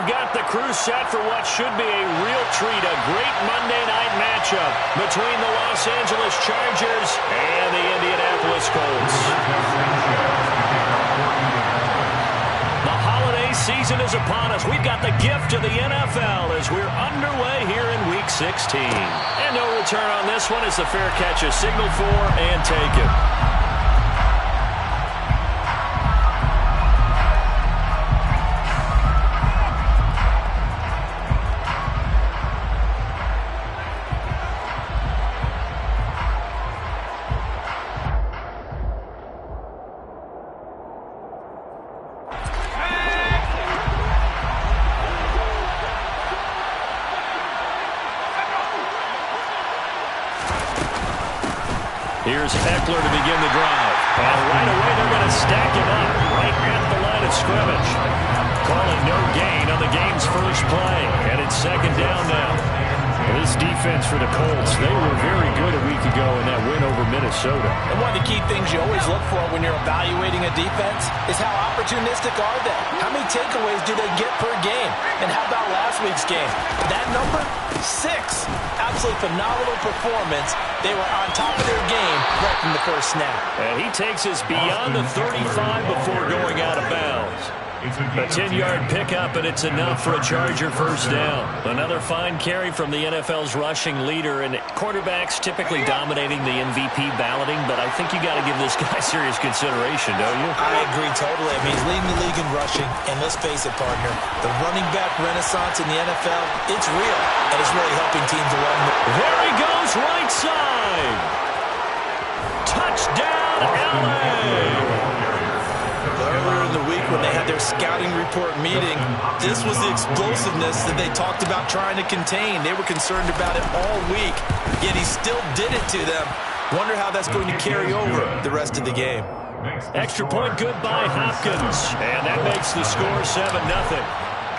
we've got the crew set for what should be a real treat, a great Monday night matchup between the Los Angeles Chargers and the Indianapolis Colts. The holiday season is upon us. We've got the gift of the NFL as we're underway here in Week 16. And no return on this one as the fair catch is signaled for and taken. Here's Eckler to begin the drive. And right away, they're going to stack him up right at the line of scrimmage. Calling no gain on the game's first play. And it's second down now. This defense for the Colts, they were very good a week ago in that win over Minnesota. And one of the key things you always look for when you're evaluating a defense is how opportunistic are they? How many takeaways do they get per game? And how about last week's game? That number? 6. Absolutely phenomenal performance. They were on top of their game right from the first snap. And he takes us beyond the 35 before going out of bounds. A 10-yard pickup, and it's enough for a Charger first down. Another fine carry from the NFL's rushing leader, and quarterbacks typically dominating the MVP balloting, but I think you got to give this guy serious consideration, don't you? I agree totally. I mean, he's leading the league in rushing, and let's face it, partner, the running back renaissance in the NFL, it's real, and it's really helping teams along the... There he goes, right side. Touchdown, L.A. Earlier in the week when they had their scouting report meeting, this was the explosiveness that they talked about trying to contain. They were concerned about it all week, yet he still did it to them. Wonder how that's going to carry over the rest of the game. Extra point good by Hopkins, and that makes the score 7-0.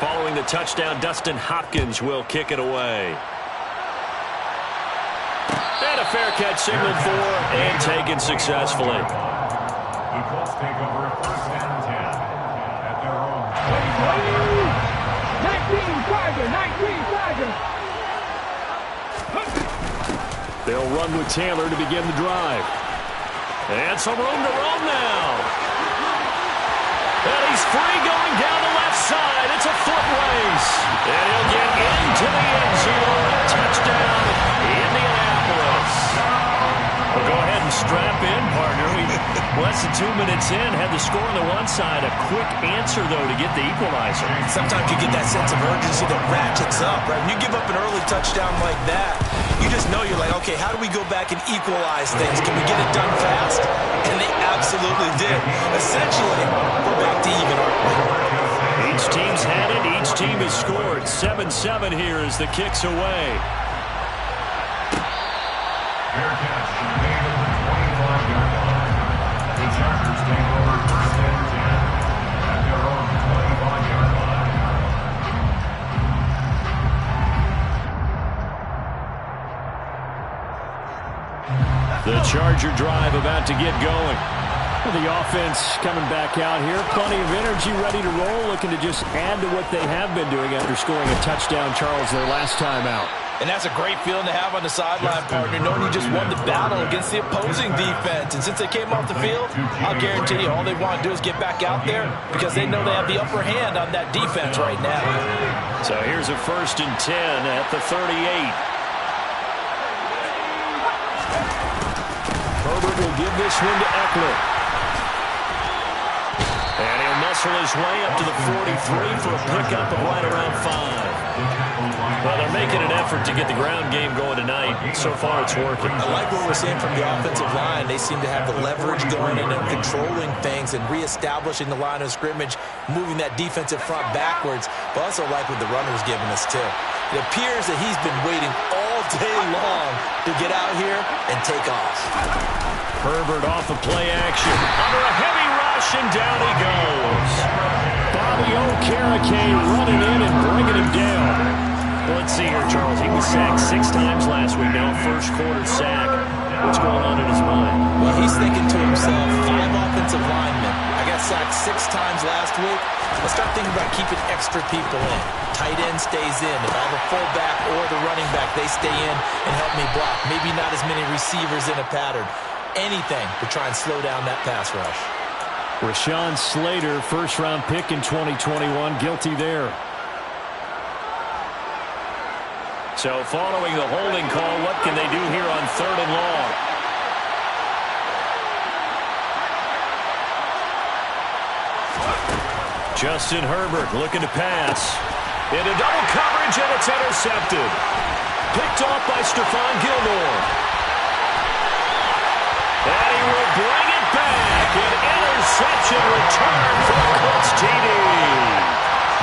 Following the touchdown, Dustin Hopkins will kick it away. And a fair catch signaled for and taken successfully. The Colts take over first down 10 at their own. 19 Chargers. They'll run with Taylor to begin the drive. And some room to run now. And he's free going down the left side. It's a foot race. And he'll get into the end zone. Touchdown, Indianapolis. Well, go ahead and strap in, partner. Less than 2 minutes in, had the score on the one side. A quick answer, though, to get the equalizer. Sometimes you get that sense of urgency that ratchets up, right? When you give up an early touchdown like that, you just know you're like, okay, how do we go back and equalize things? Can we get it done fast? And they absolutely did. Essentially, we're back to even, aren't we? Each team's had it. Each team has scored. 7-7 here as the kick's away. Fair catch made at the 25-yard line. The Chargers take over first and 10 at their own 25-yard line. The Charger drive about to get going. Well, the offense coming back out here. Plenty of energy, ready to roll, looking to just add to what they have been doing after scoring a touchdown, Charles, their last time out. And that's a great feeling to have on the sideline, partner, knowing you just won the battle against the opposing defense. And since they came off the field, I'll guarantee you all they want to do is get back out there because they know they have the upper hand on that defense right now. So here's a 1st and 10 at the 38. Herbert will give this one to Eckler. And he'll muscle his way up to the 43 for a pickup of right around 5. Well, they're making an effort to get the ground game going tonight. So far, it's working. I like what we're seeing from the offensive line. They seem to have the leverage going and controlling things and reestablishing the line of scrimmage, moving that defensive front backwards. But also like what the runner's giving us, too. It appears that he's been waiting all day long to get out here and take off. Herbert off of play action. Under a heavy rush, and down he goes. Bobby Okereke running in and bringing him down. Let's see here, Charles. He was sacked 6 times last week. Now first quarter sack. What's going on in his mind? Well, he's thinking to himself, 5 offensive linemen. I got sacked 6 times last week. Let's start thinking about keeping extra people in. Tight end stays in. If I have a fullback or the running back, they stay in and help me block. Maybe not as many receivers in a pattern. Anything to try and slow down that pass rush. Rashawn Slater, first-round pick in 2021, guilty there. So following the holding call, what can they do here on 3rd and long? Justin Herbert looking to pass. Into double coverage, and it's intercepted. Picked off by Stephon Gilmore. And he will bring it back. An interception return for the Colts TD.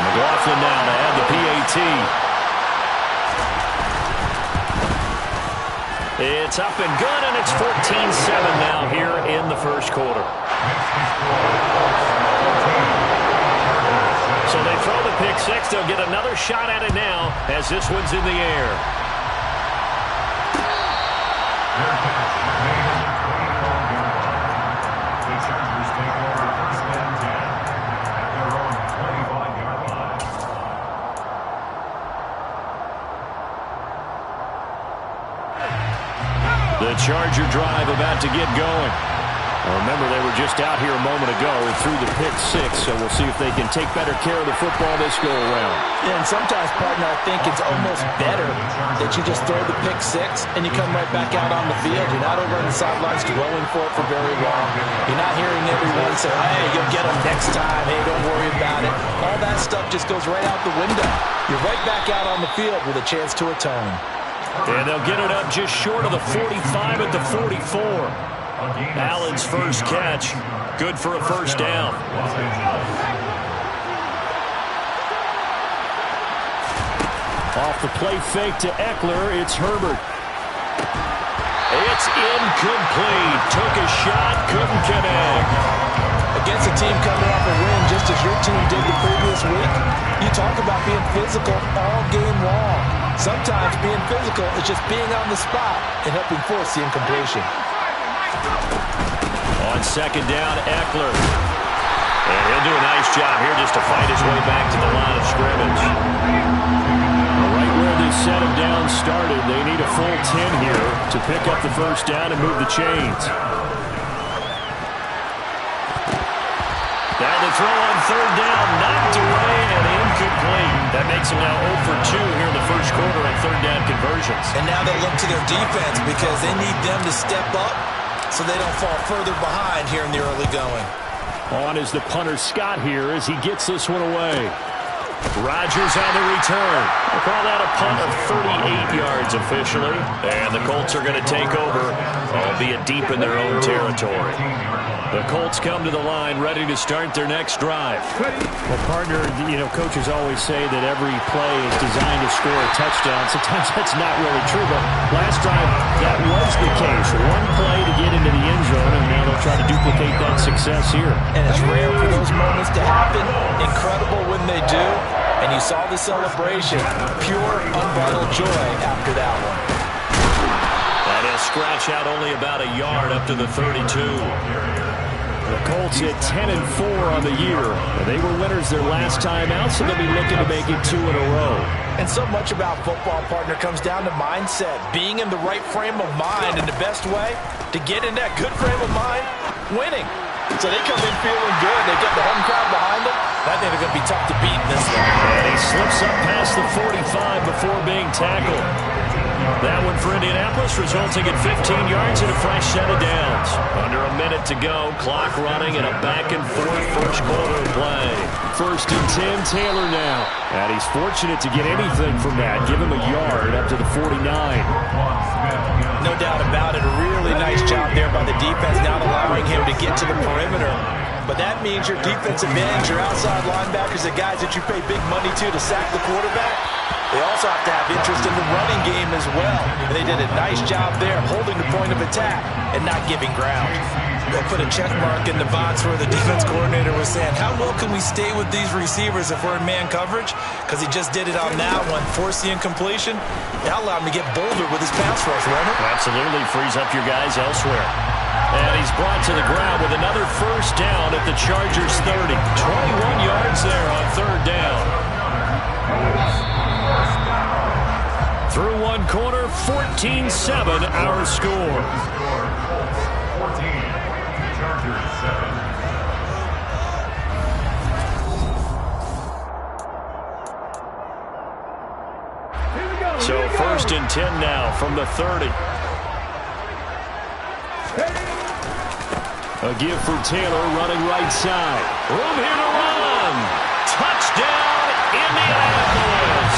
McLaughlin now to add the PAT. It's up and good, and it's 14-7 now here in the first quarter. So they throw the pick six. They'll get another shot at it now as this one's in the air. The Chargers take over 1st and 10 at their own 25-yard line. The Charger drive about to get going. Remember, they were just out here a moment ago and threw the pick six, so we'll see if they can take better care of the football this go-around. Yeah, and sometimes, partner, I think it's almost better that you just throw the pick six and you come right back out on the field. You're not over on the sidelines dwelling for it for very long. You're not hearing everyone say, hey, you'll get them next time. Hey, don't worry about it. All that stuff just goes right out the window. You're right back out on the field with a chance to atone. And they'll get it up just short of the 45 at the 44. Allen's first catch, good for a first down. Off the play fake to Eckler, it's Herbert. It's incomplete. Took a shot, couldn't connect. Against a team coming off a win, just as your team did the previous week, you talk about being physical all game long. Sometimes being physical is just being on the spot and helping force the incompletion. On 2nd down, Eckler. And he'll do a nice job here just to fight his way back to the line of scrimmage. Right where this set him down started, they need a full 10 here to pick up the first down and move the chains. Now the throw on 3rd down, knocked away and incomplete. That makes him now 0 for 2 here in the first quarter on 3rd down conversions. And now they'll look to their defense because they need them to step up so they don't fall further behind here in the early going. On is the punter Scott here as he gets this one away. Rodgers on the return. We'll call that a punt of 38 yards officially. And the Colts are going to take over, albeit deep in their own territory. The Colts come to the line ready to start their next drive. Well, partner, coaches always say that every play is designed to score a touchdown. Sometimes that's not really true, but last drive, that was the case. One play to get into the end zone, and now they'll try to duplicate that success here. And it's rare for those moments to happen. Incredible when they do. And you saw the celebration. Pure, unbridled joy after that one. And he'll scratch out only about a yard up to the 32. The Colts hit 10-4 on the year. They were winners their last time out, so they'll be looking to make it 2 in a row. And so much about football, partner, comes down to mindset. Being in the right frame of mind, and the best way to get in that good frame of mind, winning. So they come in feeling good. They get the home crowd behind them. I think they're going to be tough to beat in this one. And he slips up past the 45 before being tackled. That one for Indianapolis, resulting in 15 yards and a fresh set of downs. Under a minute to go, clock running, and a back-and-forth first quarter play. 1st and 10, Taylor now. And he's fortunate to get anything from that. Give him a yard up to the 49. No doubt about it. A really nice job there by the defense, not allowing him to get to the perimeter. But that means your defensive ends, your outside linebackers, the guys that you pay big money to sack the quarterback, they also have to have interest in the running game as well. And they did a nice job there, holding the point of attack and not giving ground. They'll put a check mark in the box where the defense coordinator was saying, how well can we stay with these receivers if we're in man coverage? Because he just did it on that one, forced the incompletion. That allowed him to get bolder with his pass rush, Leonard. Absolutely, frees up your guys elsewhere. And he's brought to the ground with another first down at the Chargers 30. 21 yards there on third down. Through one quarter, 14-7 our score. 14, Chargers 7. So first and 10 now from the 30. A give for Taylor running right side. Room here to run. Touchdown, Indianapolis.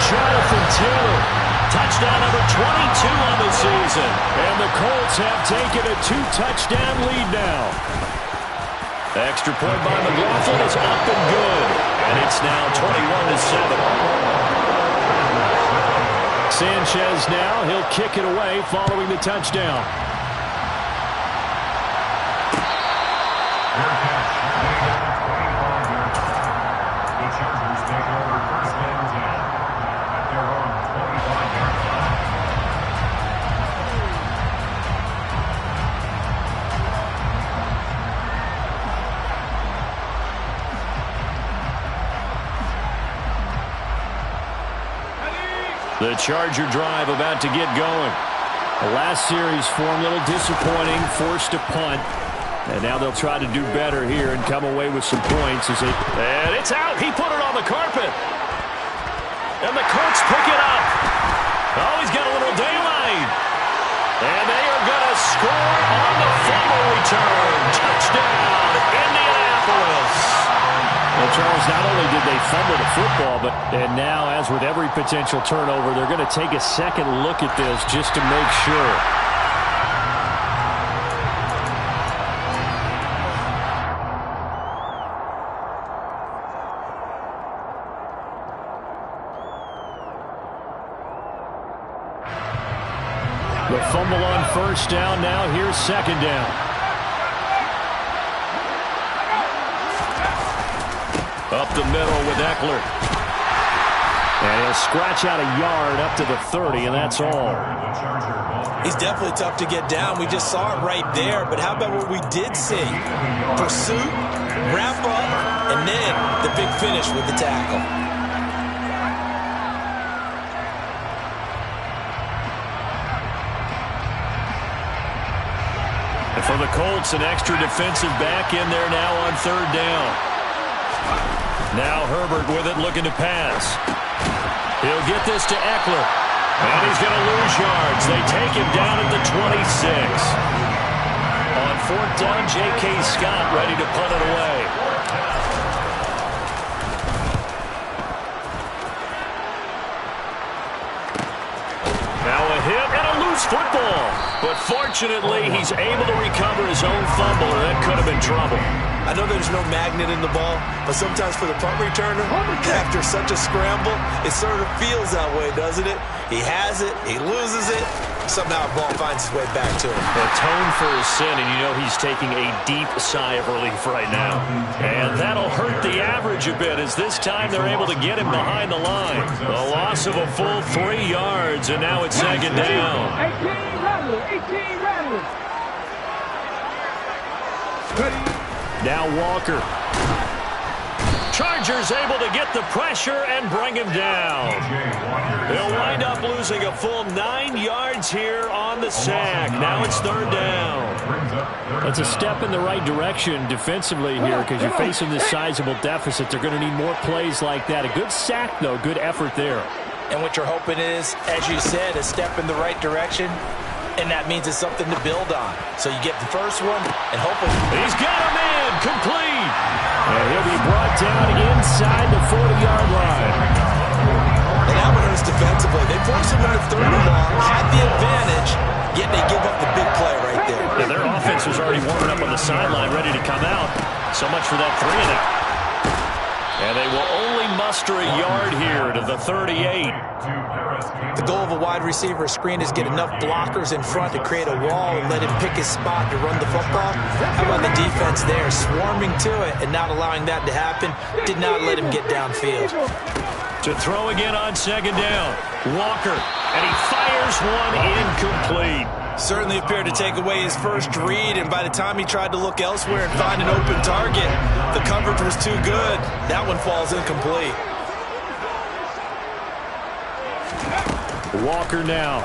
Jonathan Taylor. Touchdown number 22 on the season. And the Colts have taken a 2-touchdown lead now. Extra point by McLaughlin is up and good. And it's now 21-7. Sanchez now, he'll kick it away following the touchdown. Fair catch. The Chargers take over first and 10 at their own 25-yard line. The Charger drive about to get going. The last series form a little disappointing, forced a punt. And now they'll try to do better here and come away with some points. And it's out. He put it on the carpet. And the Colts pick it up. Oh, he's got a little daylight. And they are going to score on the fumble return. Touchdown, Indianapolis. Well, Charles, not only did they fumble the football, and now, as with every potential turnover, they're going to take a second look at this just to make sure. The fumble on first down. Now here's second down. Up the middle with Eckler. And he'll scratch out a yard up to the 30, and that's all. He's definitely tough to get down. We just saw it right there. But how about what we did see? Pursuit, wrap up, and then the big finish with the tackle. And for the Colts, an extra defensive back in there now on third down. Now Herbert with it, looking to pass. He'll get this to Eckler. And he's going to lose yards. They take him down at the 26. On fourth down, J.K. Scott ready to punt it away. Now a hit and a loose football. But fortunately, he's able to recover his own fumble, or that could have been trouble. I know there's no magnet in the ball, but sometimes for the punt returner, after such a scramble, it sort of feels that way, doesn't it? He has it, he loses it, somehow the ball finds its way back to him. Atone for his sin, and you know he's taking a deep sigh of relief right now. And that'll hurt the average a bit, as this time they're able to get him behind the line. A loss of a full 3 yards, and now it's second down. 18 rattlers. Now Walker. Chargers able to get the pressure and bring him down. They'll wind up losing a full 9 yards here on the sack. Now it's third down. That's a step in the right direction defensively here, because you're facing this sizable deficit. They're going to need more plays like that. A good sack, though. Good effort there. And what you're hoping is, as you said, a step in the right direction. And that means it's something to build on. So you get the first one, and hopefully... He's got him in, complete. And he'll be brought down inside the 40-yard line. And that one hurts defensively. They forced him into third and long, had the advantage, yet they give up the big play right there. Yeah, their offense was already warming up on the sideline, ready to come out. So much for that 3-and-out. And they will only muster a yard here to the 38. The goal of a wide receiver screen is get enough blockers in front to create a wall and let him pick his spot to run the football. How about the defense there, swarming to it and not allowing that to happen? Did not let him get downfield. To throw again on second down. Walker, and he fires one incomplete. Certainly appeared to take away his first read, and by the time he tried to look elsewhere and find an open target, the coverage was too good. That one falls incomplete. Walker now.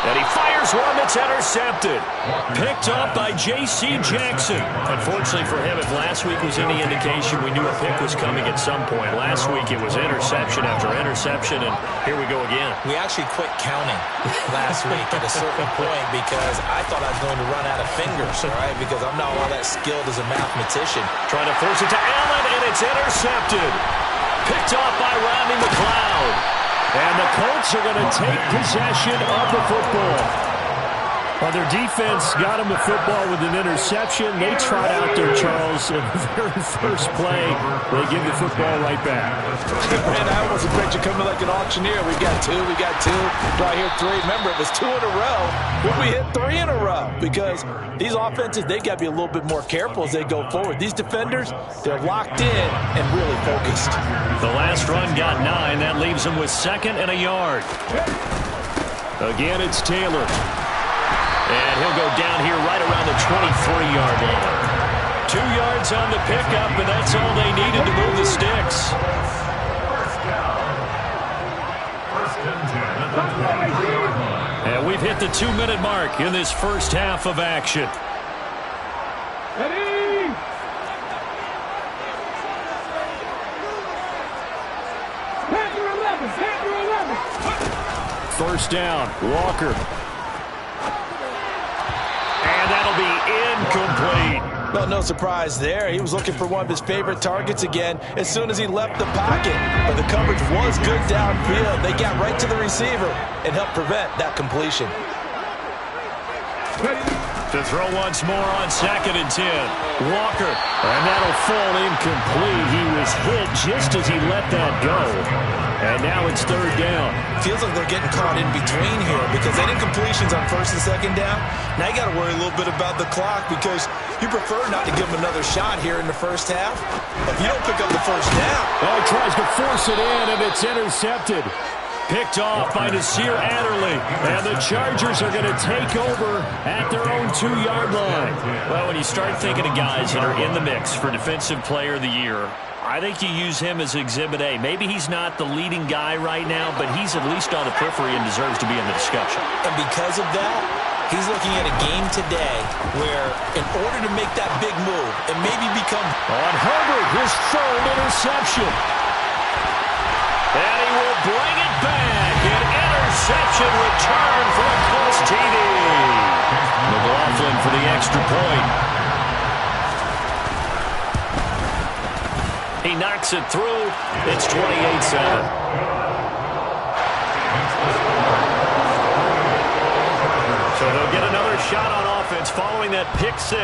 And he fires one that's intercepted. Picked up by J.C. Jackson. Unfortunately for him, if last week was any indication, we knew a pick was coming at some point. Last week it was interception after interception, and here we go again. We actually quit counting last week at a certain point because I thought I was going to run out of fingers, all right, because I'm not all that skilled as a mathematician. Trying to force it to Allen, and it's intercepted. Picked off by Rodney McLeod. And the Colts are going to take possession of the football. Well, their defense got them the football with an interception. They trot out there, Charles, in the very first play. They give the football right back. Man, I almost expect you coming like an auctioneer. We got two. Do I hear three? Remember, it was 2 in a row. When we hit 3 in a row. Because these offenses, they got to be a little bit more careful as they go forward. These defenders, they're locked in and really focused. The last run got 9. That leaves them with 2nd and a yard. Again, it's Taylor. And he'll go down here right around the 23-yard line. 2 yards on the pickup, and that's all they needed to move the sticks. And we've hit the 2-minute mark in this first half of action. Ready? Panther 11. First down, Walker. And that'll be incomplete. Well, no surprise there. He was looking for one of his favorite targets again as soon as he left the pocket. But the coverage was good downfield. They got right to the receiver and helped prevent that completion. To throw once more on 2nd and 10. Walker. And that'll fall incomplete. He was hit just as he let that go. And now it's 3rd down. Feels like they're getting caught in between here because they didn't completions on 1st and 2nd down. Now you got to worry a little bit about the clock because you prefer not to give them another shot here in the first half. If you don't pick up the first down. Oh, he tries to force it in, and it's intercepted. Picked off by Nasir Adderley. And the Chargers are going to take over at their own 2-yard line. Well, when you start thinking of guys that are in the mix for Defensive Player of the Year, I think you use him as Exhibit A. Maybe he's not the leading guy right now, but he's at least on the periphery and deserves to be in the discussion. And because of that, he's looking at a game today where in order to make that big move and maybe become... On Herbert, his 3rd interception. And he will bring it back. An interception return for a Colts TD. McLaughlin for the extra point. He knocks it through. It's 28-7. So they'll get another shot on offense following that pick 6.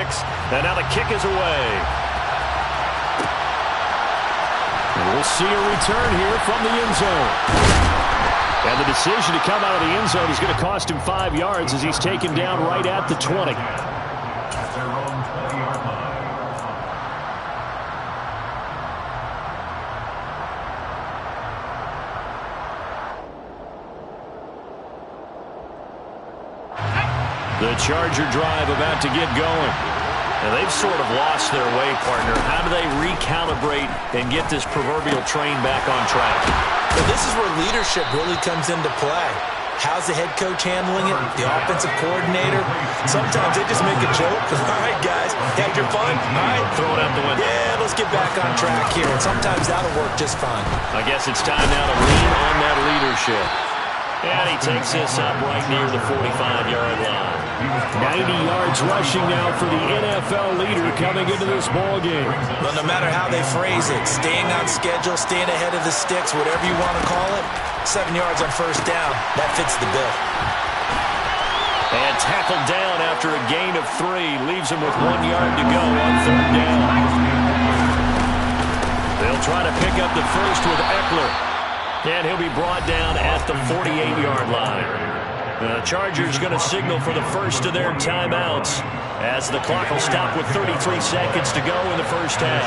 And now the kick is away. And we'll see a return here from the end zone. And the decision to come out of the end zone is going to cost him 5 yards as he's taken down right at the 20. The Charger drive about to get going. And they've sort of lost their way, partner. How do they recalibrate and get this proverbial train back on track? Well, this is where leadership really comes into play. How's the head coach handling it? The offensive coordinator? Sometimes they just make a joke. All right, guys, had your fun? All right. Throw it out the window. Yeah, let's get back on track here. And sometimes that'll work just fine. I guess it's time now to lean on that leadership. And he takes this up right near the 45-yard line. 90 yards rushing now for the NFL leader coming into this ball game. Well, no matter how they phrase it, staying on schedule, staying ahead of the sticks, whatever you want to call it, 7 yards on first down, that fits the bill. And tackled down after a gain of 3, leaves him with 1 yard to go on 3rd down. They'll try to pick up the first with Eckler. And he'll be brought down at the 48-yard line. The Chargers going to signal for the first of their timeouts as the clock will stop with 33 seconds to go in the first half.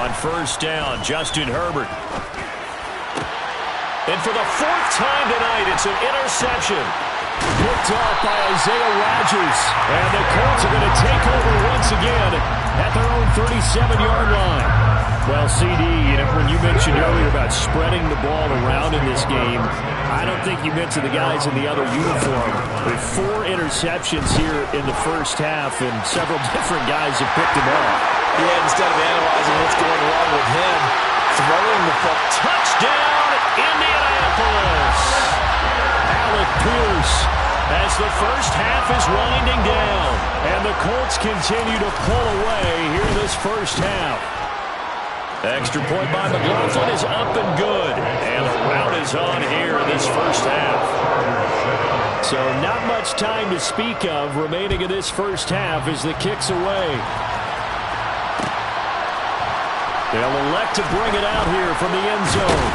On first down, Justin Herbert. And for the fourth time tonight, it's an interception. Picked off by Isaiah Rodgers. And the Colts are going to take over once again at their own 37-yard line. Well, CD, when you mentioned earlier about spreading the ball around in this game, I don't think you meant to the guys in the other uniform. With 4 interceptions here in the first half, and several different guys have picked them off. Yeah, instead of analyzing what's going wrong with him, throwing the ball. Touchdown, Indianapolis! Alec Pierce, as the first half is winding down. And the Colts continue to pull away here in this first half. Extra point by McLaughlin is up and good. And the rout is on here in this first half. So not much time to speak of remaining in this first half as the kick's away. They'll elect to bring it out here from the end zone.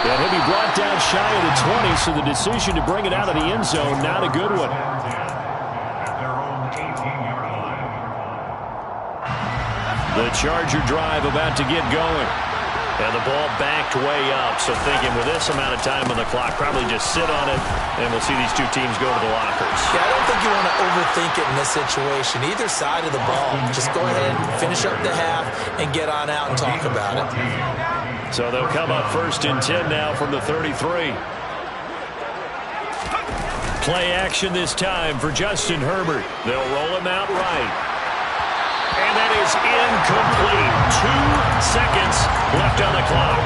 And he'll be brought down shy of the 20, so the decision to bring it out of the end zone, not a good one. The Charger drive about to get going. And the ball backed way up, so thinking with this amount of time on the clock, probably just sit on it, and we'll see these two teams go to the lockers. Yeah, I don't think you want to overthink it in this situation. Either side of the ball, just go ahead and finish up the half and get on out and talk about it. So they'll come up 1st and 10 now from the 33. Play action this time for Justin Herbert. They'll roll him out right. And that is incomplete. 2 seconds left on the clock.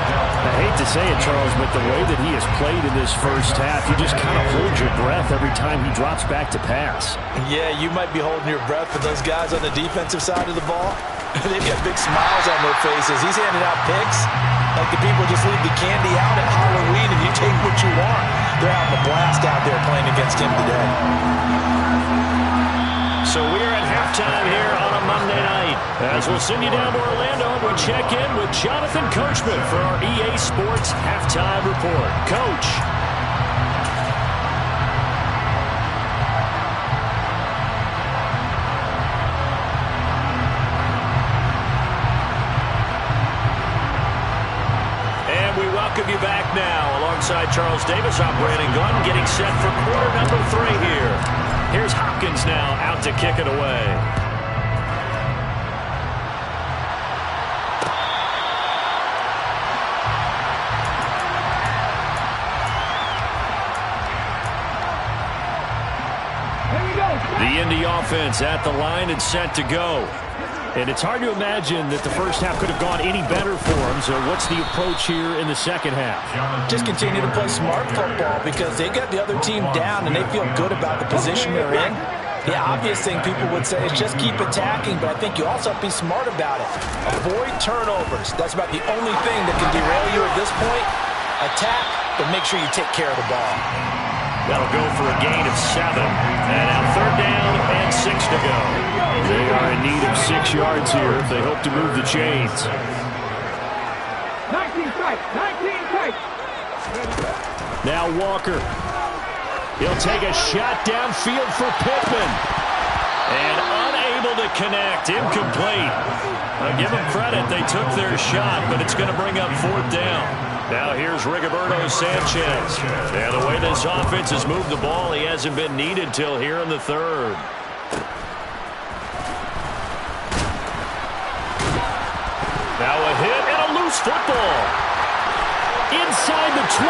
I hate to say it, Charles, but the way that he has played in this first half, you just kind of hold your breath every time he drops back to pass. Yeah, you might be holding your breath, but those guys on the defensive side of the ball, they've got big smiles on their faces. He's handing out picks like the people just leave the candy out at Halloween and you take what you want. They're having a blast out there playing against him today. So we're at halftime here on a Monday night. As we'll send you down to Orlando, we check in with Jonathan Coachman for our EA Sports Halftime Report. Coach. And we welcome you back now. Alongside Charles Davis, I'm Brandon Glenn, getting set for quarter number 3 here. Here's Hopkins now out to kick it away. The Indy offense at the line and set to go. And it's hard to imagine that the first half could have gone any better for them. So what's the approach here in the second half? Just continue to play smart football because they got the other team down and they feel good about the position they're in. The obvious thing people would say is just keep attacking, but I think you also have to be smart about it. Avoid turnovers. That's about the only thing that can derail you at this point. Attack, but make sure you take care of the ball. That'll go for a gain of 7. And now 3rd down and 6 to go. They are in need of 6 yards here if they hope to move the chains. 19 strikes, 19 strikes. Now Walker. He'll take a shot downfield for Pittman. And unable to connect. Incomplete. I'll give them credit. They took their shot, but it's going to bring up 4th down. Now here's Rigoberto Sanchez. And the way this offense has moved the ball, he hasn't been needed till here in the 3rd. Now a hit and a loose football. Inside the 20.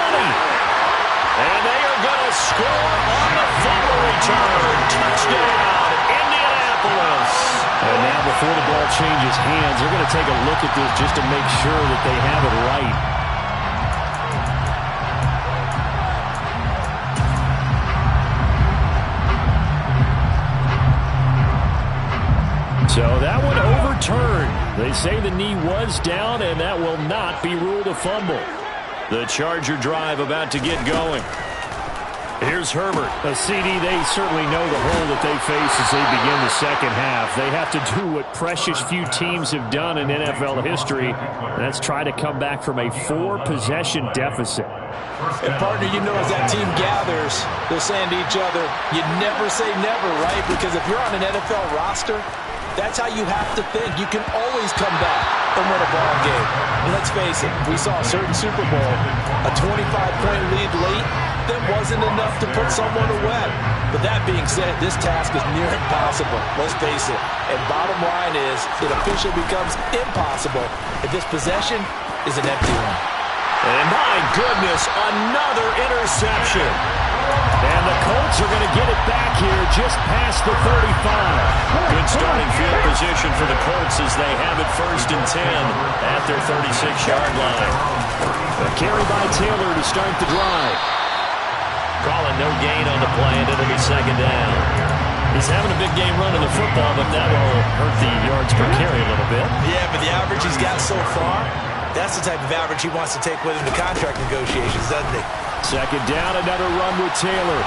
And they are going to score on the fumble return. Touchdown, Indianapolis. And now before the ball changes hands, they're going to take a look at this just to make sure that they have it right. So that one overturned. They say the knee was down, and that will not be ruled a fumble. The Charger drive about to get going. Here's Herbert. A CD, they certainly know the hole that they face as they begin the second half. They have to do what precious few teams have done in NFL history, and that's try to come back from a 4-possession deficit. And partner, you know as that team gathers, they're saying to each other, you never say never, right? Because if you're on an NFL roster, That's how you have to think. You can always come back and win a ball game. And let's face it, we saw a certain Super Bowl, a 25-point lead late, that wasn't enough to put someone away. But that being said, this task is near impossible. Let's face it. And bottom line is, it officially becomes impossible if this possession is an empty one. And my goodness, another interception. And the Colts are going to get it back here just past the 35. Good starting field position for the Colts as they have it 1st and 10 at their 36-yard line. A carry by Taylor to start the drive. Calling no gain on the play, and it'll be 2nd down. He's having a big game running the football, but that will hurt the yards per carry a little bit. Yeah, but the average he's got so far, that's the type of average he wants to take with him to contract negotiations, doesn't he? 2nd down, another run with Taylor.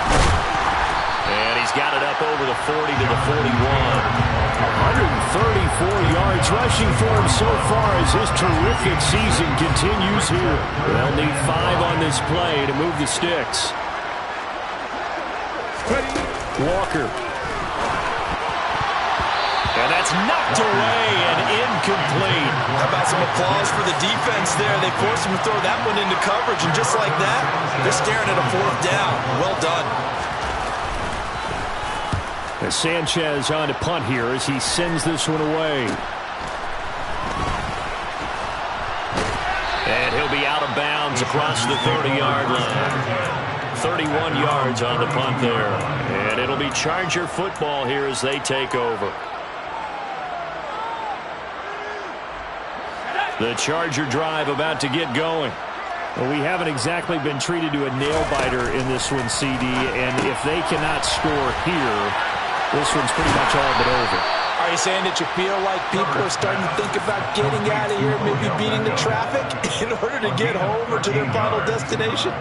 And he's got it up over the 40 to the 41. 134 yards rushing for him so far as his terrific season continues here. They'll need 5 on this play to move the sticks. Walker. And that's knocked away and incomplete. How about some applause for the defense there? They forced him to throw that one into coverage, and just like that, they're staring at a 4th down. Well done. Sanchez on to punt here as he sends this one away. And he'll be out of bounds across the 30-yard line. 31 yards on the punt there. And it'll be Charger football here as they take over. The Charger drive about to get going. Well, we haven't exactly been treated to a nail-biter in this one, CD, and if they cannot score here, this one's pretty much all but over. Are you saying that you feel like people are starting to think about getting out of here, maybe beating the traffic in order to get home or to their final destination?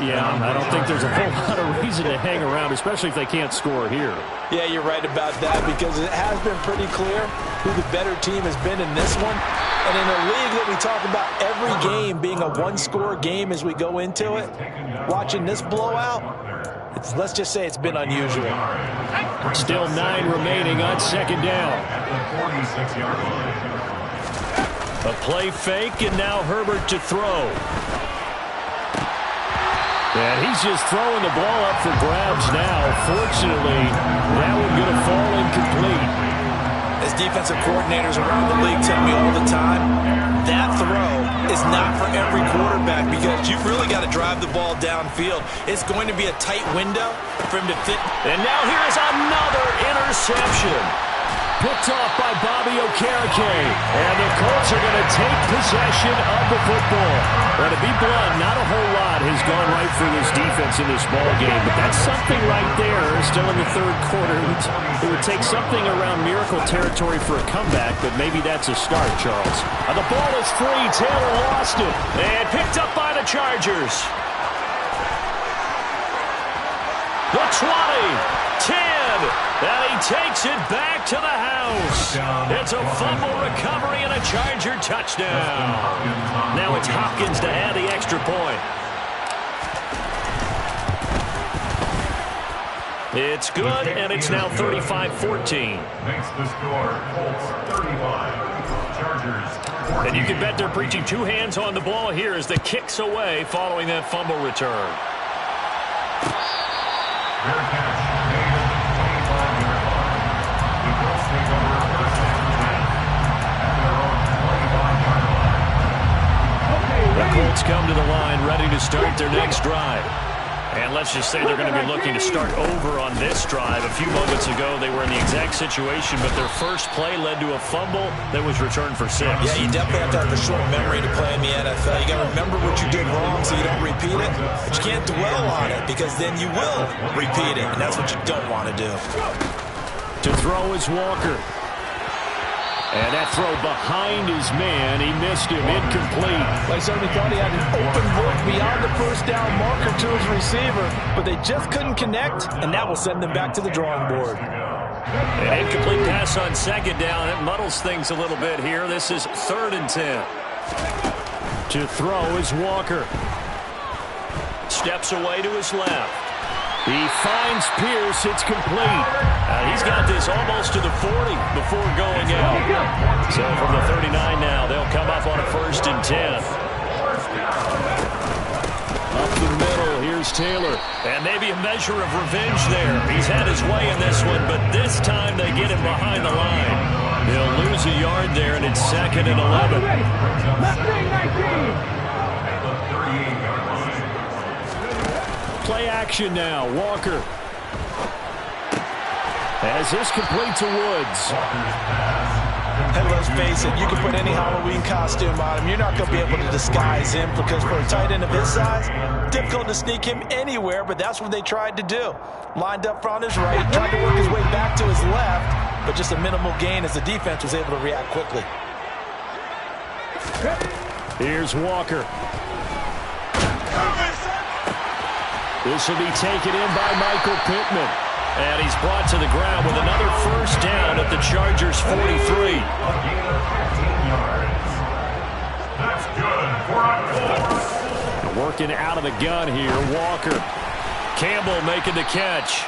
Yeah, I don't think there's a whole lot of reason to hang around, especially if they can't score here. Yeah, you're right about that, because it has been pretty clear who the better team has been in this one. And in a league that we talk about every game being a one-score game as we go into it, watching this blowout, let's just say it's been unusual. Still 9 remaining on 2nd down. A play fake, and now Herbert to throw. And he's just throwing the ball up for grabs now. Fortunately, that one going to fall incomplete. As defensive coordinators around the league tell me all the time, that throw is not for every quarterback because you've really got to drive the ball downfield. It's going to be a tight window for him to fit. And now here's another interception. Picked off by Bobby Okereke. And the Colts are going to take possession of the football. But to be blunt, not a whole lot has gone right for this defense in this ball game. But that's something right there. Still in the 3rd quarter. It would take something around miracle territory for a comeback, but maybe that's a start, Charles. The ball is free. Taylor lost it. And picked up by the Chargers. The 20. 10, and he takes it back to the house. It's a fumble recovery and a Charger touchdown. Now it's Hopkins to add the extra point. It's good, and it's now 35-14. Makes the score Colts 35, Chargers. And you can bet they're preaching 2 hands on the ball here as the kick's away following that fumble return. Fair catch. The Colts come to the line ready to start their next drive. And let's just say they're going to be looking to start over on this drive. A few moments ago, they were in the exact situation, but their first play led to a fumble that was returned for 6. Yeah, you definitely have to have a short memory to play in the NFL. You got to remember what you did wrong so you don't repeat it. But you can't dwell on it because then you will repeat it, and that's what you don't want to do. To throw is Walker. And that throw behind his man, he missed him, incomplete. Like somebody thought he had an open look beyond the 1st down marker to his receiver, but they just couldn't connect, and that will send them back to the drawing board. An incomplete pass on 2nd down. It muddles things a little bit here. This is 3rd and 10. To throw is Walker. Steps away to his left. He finds Pierce. It's complete. He's got this almost to the 40 before going out. So from the 39 now, they'll come up on a 1st and 10. Up the middle, here's Taylor. And maybe a measure of revenge there. He's had his way in this one, but this time they get him behind the line. He'll lose a yard there, and it's 2nd and 11. Play action now, Walker. As this complete to Woods. And let's face it, you can put any Halloween costume on him. You're not going to be able to disguise him because for a tight end of his size, difficult to sneak him anywhere, but that's what they tried to do. Lined up on his right, tried to work his way back to his left, but just a minimal gain as the defense was able to react quickly. Here's Walker. This will be taken in by Michael Pittman. And he's brought to the ground with another 1st down at the Chargers' 43. That's good. 4 on 4. Working out of the gun here, Walker. Campbell making the catch.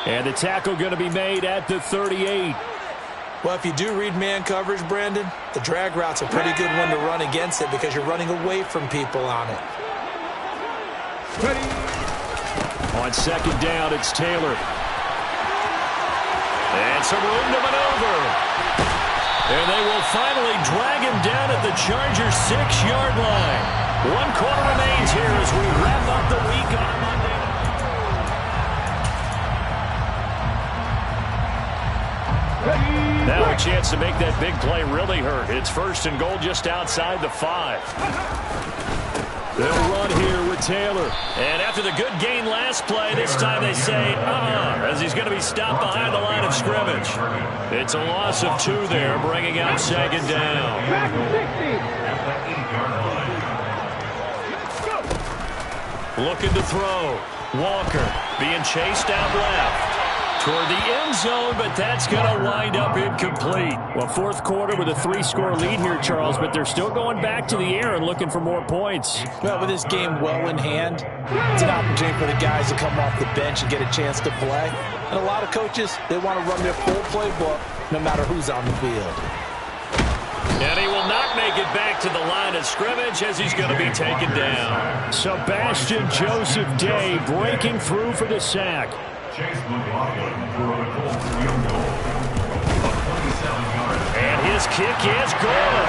And the tackle going to be made at the 38. Well, if you do read man coverage, Brandon, the drag route's a pretty good one to run against it because you're running away from people on it. On 2nd down, it's Taylor. And some room to maneuver. And they will finally drag him down at the Chargers' 6-yard line. 1 quarter remains here as we wrap up the week on a Monday. Now a chance to make that big play really hurt. It's 1st and goal just outside the 5. They'll run here with Taylor. And after the good gain last play, this time they say, as he's going to be stopped behind the line of scrimmage. It's a loss of 2 there, bringing out 2nd down. Looking to throw. Walker being chased out left. Toward the end zone, but that's going to wind up incomplete. Well, 4th quarter with a 3-score lead here, Charles, but they're still going back to the air and looking for more points. Well, with this game well in hand, it's an opportunity for the guys to come off the bench and get a chance to play. And a lot of coaches, they want to run their full playbook no matter who's on the field. And he will not make it back to the line of scrimmage as he's going to be taken down. Sebastian Joseph Day breaking through for the sack. And his kick is good.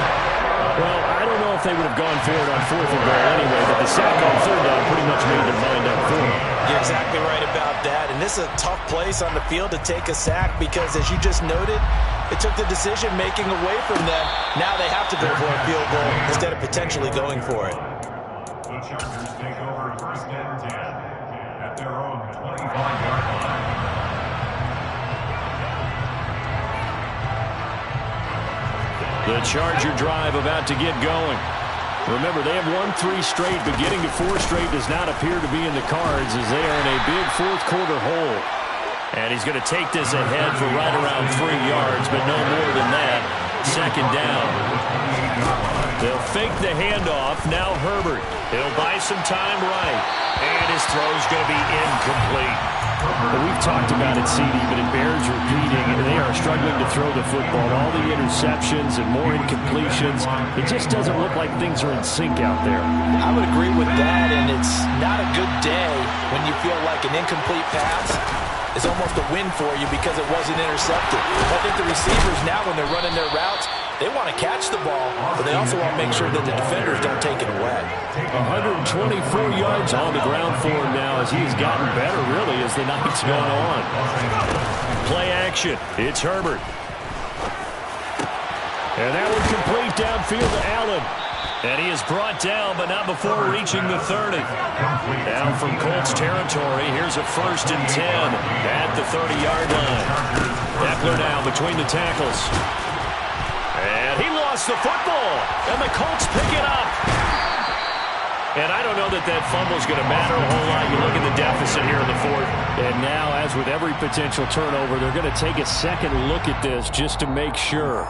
Well, I don't know if they would have gone for it on 4th and goal anyway, but the sack on 3rd down pretty much made their mind up for it. You're exactly right about that. And this is a tough place on the field to take a sack because, as you just noted, it took the decision-making away from them. Now they have to go for a field goal instead of potentially going for it. The Chargers take over 1st and 10 at their own 25-yard line. The Charger drive about to get going. Remember, they have won 3 straight, but getting to 4 straight does not appear to be in the cards as they are in a big 4th quarter hole. And he's going to take this ahead for right around 3 yards, but no more than that. 2nd down. They'll fake the handoff. Now Herbert. He'll buy some time right. And his throw's going to be incomplete. Well, we've talked about it, CD, but it bears repeating. They are struggling to throw the football. All the interceptions and more incompletions. It just doesn't look like things are in sync out there. I would agree with that, and it's not a good day when you feel like an incomplete pass is almost a win for you because it wasn't intercepted. I think the receivers now, when they're running their routes, they want to catch the ball, but they also want to make sure that the defenders don't take it away. 124 yards on the ground for him now as he's gotten better, really, as the night's gone on. Play action. It's Herbert. And that one complete downfield to Allen. And he is brought down, but not before reaching the 30. Down from Colts territory, here's a 1st and 10 at the 30-yard line. Eckler now between the tackles. And he lost the football, and the Colts pick it up. And I don't know that that fumble's going to matter a whole lot. You look at the deficit here in the 4th. And now, as with every potential turnover, they're going to take a second look at this just to make sure.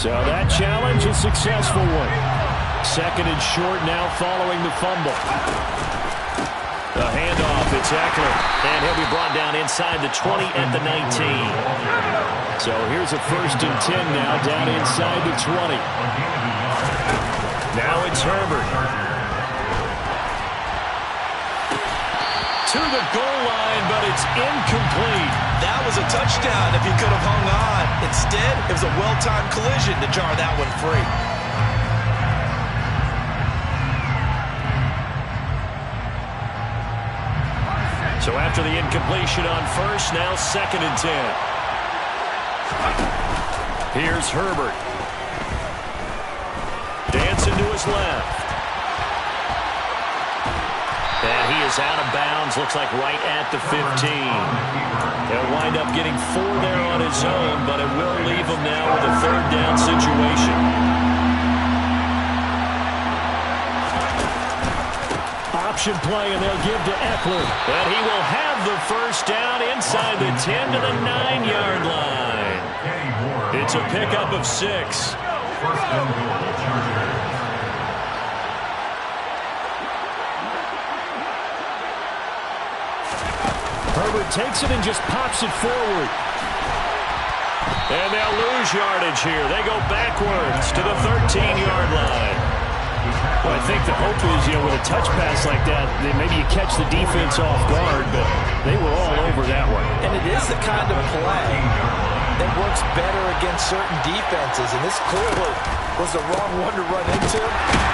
So that challenge, a successful one. Second and short now following the fumble. The handoff, it's Eckler. And he'll be brought down inside the 20 at the 19. So here's a 1st and 10 now, down inside the 20. Now it's Herbert. To the goal line, but it's incomplete. That was a touchdown if he could have hung on. Instead, it was a well-timed collision to jar that one free. So after the incompletion on first, now 2nd and 10. Here's Herbert. Dancing to his left. And he is out of bounds, looks like right at the 15. He'll wind up getting 4 there on his own, but it will leave him now with a 3rd down situation. Option play, and they'll give to Eckler. And he will have the 1st down inside the 10 to the 9-yard line. It's a pickup of 6. 1st and goal, Chargers. Herbert takes it and just pops it forward. And they'll lose yardage here. They go backwards to the 13-yard line. Well, I think the hope is, with a touch pass like that, maybe you catch the defense off guard, but they were all over that one. And it is the kind of play that works better against certain defenses, and this clearly was the wrong one to run into.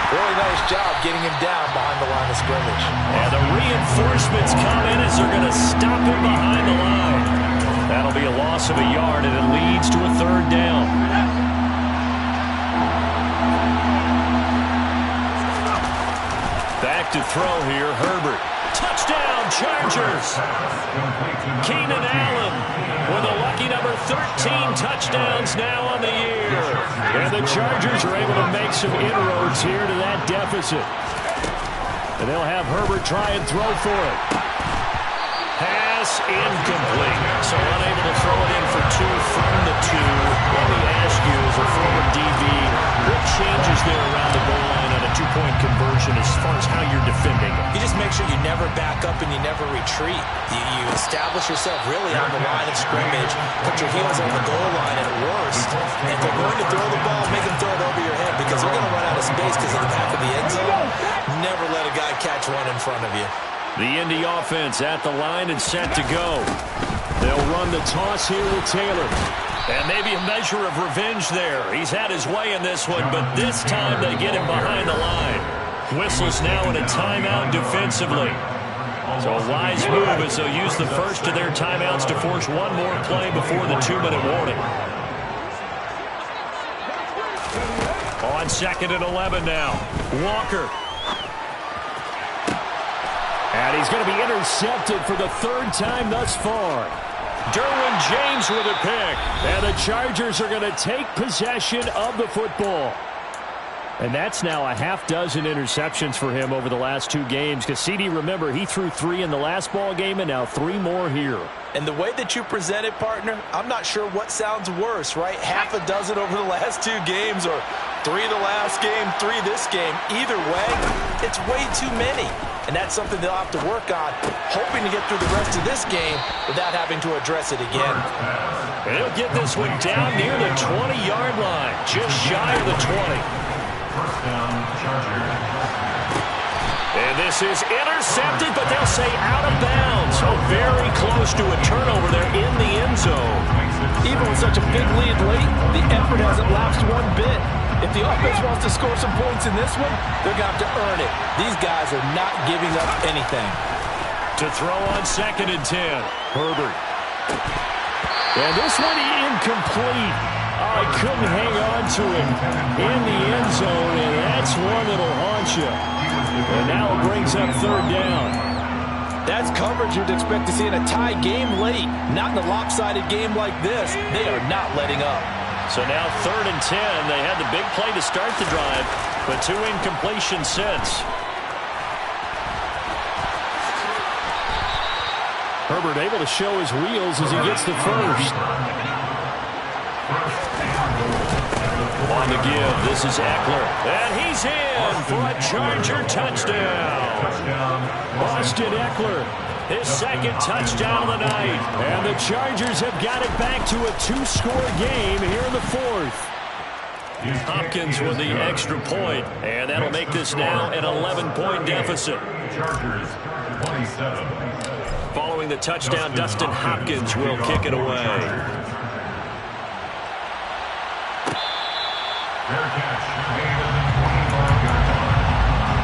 Really nice job getting him down behind the line of scrimmage. And the reinforcements come in as they're going to stop him behind the line. That'll be a loss of a yard, and it leads to a 3rd down. Back to throw here, Herbert. Touchdown, Chargers. Keenan Allen with a lucky number 13 touchdowns now on the year. And the Chargers are able to make some inroads here to that deficit. And they'll have Herbert try and throw for it. Pass incomplete. So unable to throw it in for 2 from the 2. Let me ask you, as a former DB, what changes there around the goal line on a 2-point conversion as far as how you're defending? You just make sure you never back up and you never retreat. You establish yourself really on the line of scrimmage, put your heels on the goal line at worst. And if they're going to throw the ball, make them throw it over your head because they're going to run out of space because of the back of the end zone. Never let a guy catch one in front of you. The Indy offense at the line and set to go. They'll run the toss here with Taylor. And maybe a measure of revenge there. He's had his way in this one, but this time they get him behind the line. Whistles now in a timeout defensively. So a wise move as they'll use the first of their timeouts to force one more play before the 2-minute warning. On 2nd and 11 now. Walker. And he's going to be intercepted for the 3rd time thus far. Derwin James with a pick. And the Chargers are going to take possession of the football. And that's now a half-dozen interceptions for him over the last 2 games. Because CD, remember, he threw 3 in the last ball game and now 3 more here. And the way that you present it, partner, I'm not sure what sounds worse, right? Half a dozen over the last 2 games or 3 the last game, 3 this game. Either way, it's way too many. And that's something they'll have to work on, hoping to get through the rest of this game without having to address it again. And he'll get this one down near the 20-yard line, just shy of the 20. 1st down, Chargers. And this is intercepted, but they'll say out of bounds. So very close to a turnover there in the end zone. Even with such a big lead late, the effort hasn't lapsed one bit. If the offense wants to score some points in this one, they're going to have to earn it. These guys are not giving up anything. To throw on 2nd and 10, Herbert. And this one incomplete. Oh, he couldn't hang on to it in the end zone, and that's one that'll haunt you. And now it brings up 3rd down. That's coverage you'd expect to see in a tie game late. Not in a lopsided game like this. They are not letting up. So now 3rd and 10. They had the big play to start the drive, but 2 incompletions since. Herbert able to show his wheels as he gets the first. On the give, this is Eckler. And he's in for a Charger touchdown. Austin Eckler, His second touchdown of the night. and the Chargers have got it back to a 2-score game here in the fourth. Hopkins with the extra point, and that'll make this now an 11-point deficit. Chargers 27. Following the touchdown, Dustin Hopkins will kick it away. Fair catch made at the 25-yard line.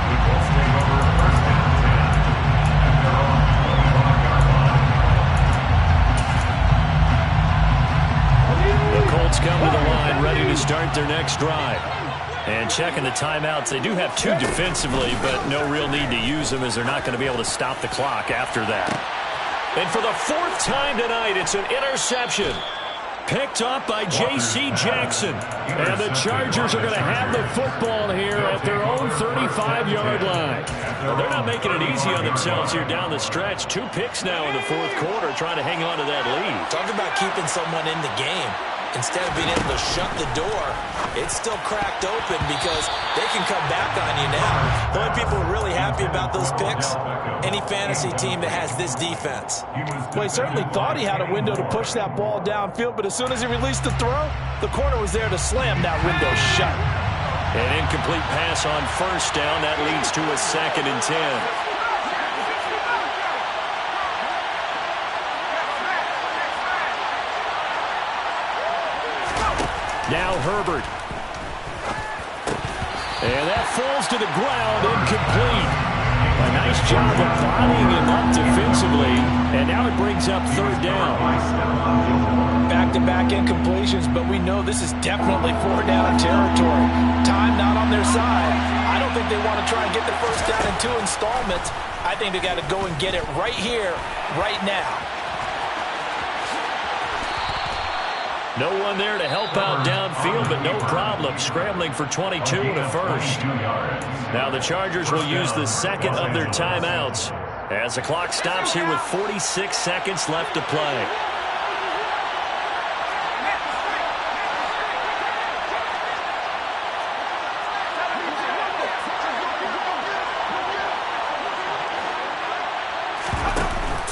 The Colts take over first and 10 at their own 25-yard line. The Colts come to the line ready to start their next drive. And checking the timeouts, they do have two defensively, but no real need to use them as they're not going to be able to stop the clock after that. And for the fourth time tonight, it's an interception. Picked up by J.C. Jackson. And the Chargers are going to have the football here at their own 35-yard line. Well, they're not making it easy on themselves here down the stretch. 2 picks now in the fourth quarter trying to hang on to that lead. Talk about keeping someone in the game. Instead of being able to shut the door, it's still cracked open because they can come back on you now. The only people who are really happy about those picks, any fantasy team that has this defense. Well, he certainly thought he had a window to push that ball downfield, but as soon as he released the throw, the corner was there to slam that window shut. An incomplete pass on first down. That leads to a 2nd and 10. Now Herbert. And that falls to the ground, incomplete. A nice job of bodying him up defensively, and now it brings up 3rd down. Back-to-back incompletions, but we know this is definitely 4th-down territory. Time not on their side. I don't think they want to try and get the first down in 2 installments. I think they got to go and get it right here, right now. No one there to help out downfield, but no problem. Scrambling for 22 and a first. Now the Chargers will use the second of their timeouts as the clock stops here with 46 seconds left to play.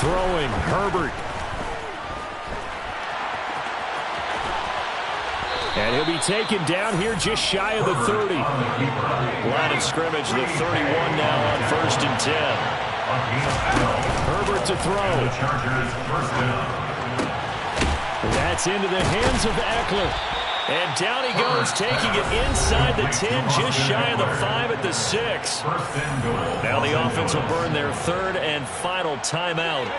Throwing, Herbert. And he'll be taken down here just shy of the 30. Line of scrimmage, the 31 now on 1st and 10. Herbert to throw. That's into the hands of Eckler. And down he goes, taking it inside the 10, just shy of the 5 at the 6. Now the offense will burn their 3rd and final timeout.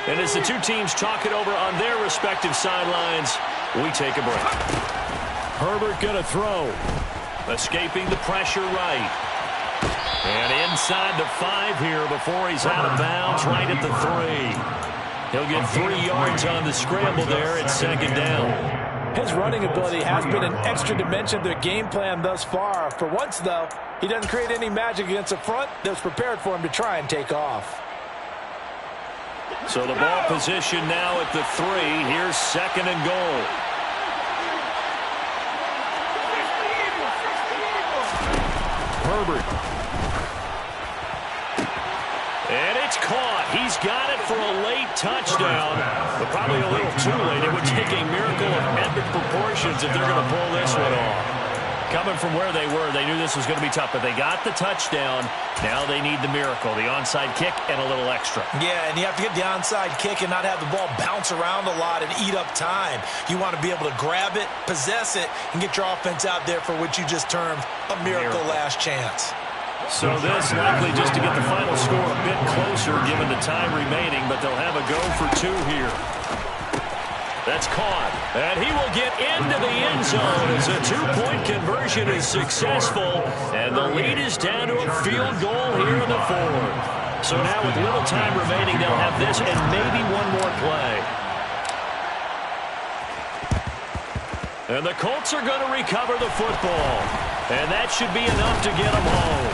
And as the two teams talk it over on their respective sidelines, we take a break. Herbert going to throw. Escaping the pressure right. And inside the 5 here before he's out of bounds right at the 3. He'll get 3 yards on the scramble there at 2nd down. His running ability has been an extra dimension of their game plan thus far. For once, though, he doesn't create any magic against a front that's prepared for him to try and take off. So the ball position now at the 3. Here's 2nd and goal. Herbert. And it's caught. He's got it for a late touchdown, but probably a little too late. It would take a miracle of epic proportions if they're going to pull this one off. Coming from where they were, they knew this was going to be tough, but they got the touchdown. Now they need the miracle, the onside kick and a little extra. Yeah, and you have to get the onside kick and not have the ball bounce around a lot and eat up time. You want to be able to grab it, possess it, and get your offense out there for what you just termed a miracle last chance. So this likely just to get the final score a bit closer given the time remaining, but they'll have a go for 2 here. That's caught, and he will get into the end zone as a 2-point conversion is successful, and the lead is down to a field goal here in the 4th. So now with little time remaining, they'll have this and maybe one more play. And the Colts are going to recover the football, and that should be enough to get them home.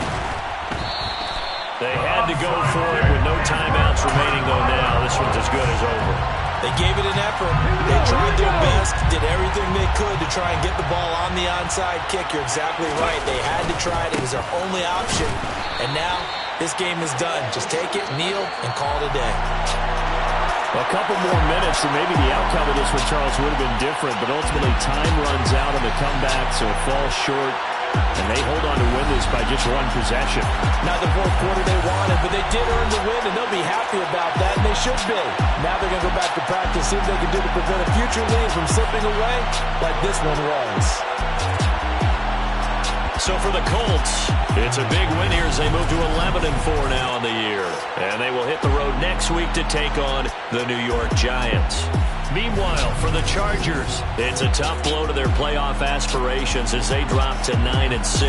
They had to go for it with no timeouts remaining, though now. This one's as good as over. They gave it an effort. They tried their best, did everything they could to try and get the ball on the onside kick. You're exactly right. They had to try it. It was their only option. And now this game is done. Just take it, kneel, and call it a day. A couple more minutes, and maybe the outcome of this one, Charles, would have been different. But ultimately, time runs out on the comeback, so it falls short. And they hold on to win this by just one possession. Not the fourth quarter they wanted, but they did earn the win, and they'll be happy about that, and they should be. Now they're going to go back to practice, see what they can do to prevent a future lead from slipping away like this one was. So for the Colts, it's a big win here as they move to 11-4 now in the year. And they will hit the road next week to take on the New York Giants. Meanwhile, for the Chargers, it's a tough blow to their playoff aspirations as they drop to 9-6.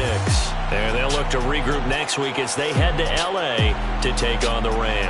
And they'll look to regroup next week as they head to L.A. to take on the Rams.